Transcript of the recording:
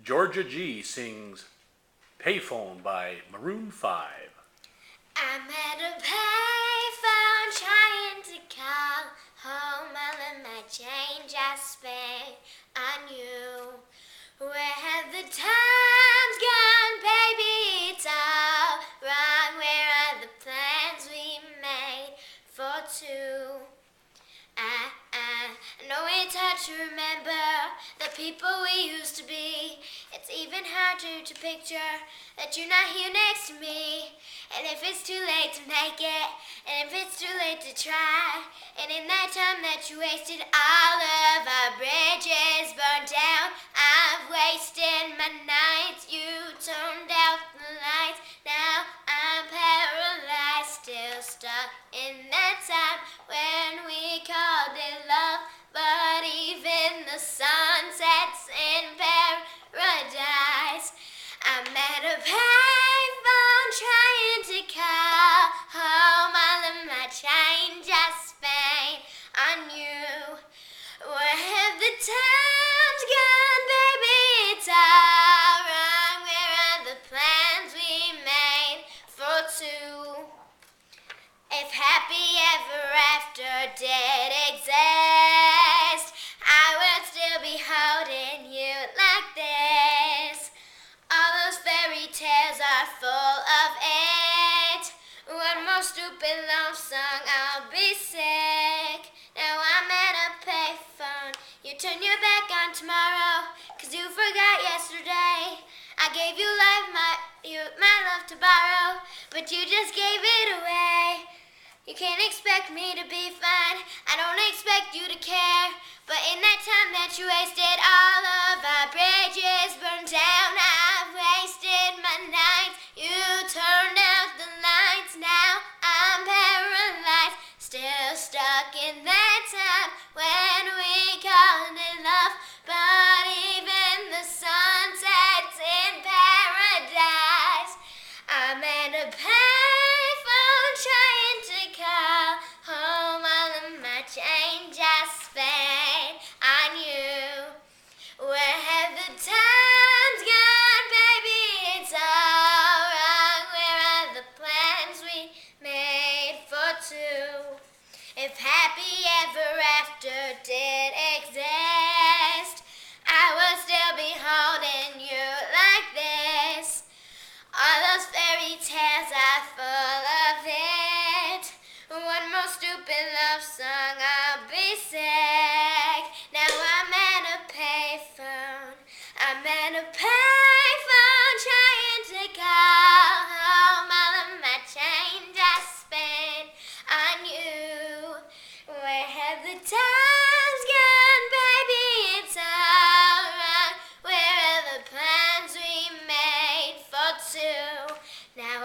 Jorja G sings Payphone by Maroon 5. I'm at a payphone trying to call home all of my change I spent on you. Where have the times gone, baby? It's all wrong. Where are the plans we made for two? I know it's hard to remember the people we used to be. It's even harder to picture that you're not here next to me. And if it's too late to make it, and if it's too late to try, and in that time that you wasted, all of our bridges burned down. I've wasted my nights, you turned out the lights. Now I'm paralyzed, still stuck in that time when we called it love. But even the sun sets in paradise. I'm at a payphone trying to call home all of my change I spent on you. Where have the times gone, baby? It's all wrong. Where are the plans we made for two? If happy ever after did exist, I would still be holding you like this. All those fairy tales are full of it. One more stupid love song, I'll be sick. Now I'm at a payphone. You turn your back on tomorrow, 'cause you forgot yesterday. I gave you my love to borrow, but you just gave it away. You can't expect me to be fine, I don't expect you to care. But in that time that you wasted, all of our bridges burned down. I've wasted my nights, you turned out the lights. Now I'm paralyzed, still stuck in that time when we called it love. But even the sun sets in paradise. I'm at a payphone trying to call home all of my change I spent on you. Where have the times gone, baby? It's all wrong. Where are the plans we made for two? If happy ever after did exist, I would still be holding you like this. All those fairy tales are full of it. One more stupid love song, I'll be sick. Now I'm at a payphone. I'm at a payphone trying to call home all of my change I spent on you. Where have the times gone, baby? It's all wrong. Where are the plans we made for two? Now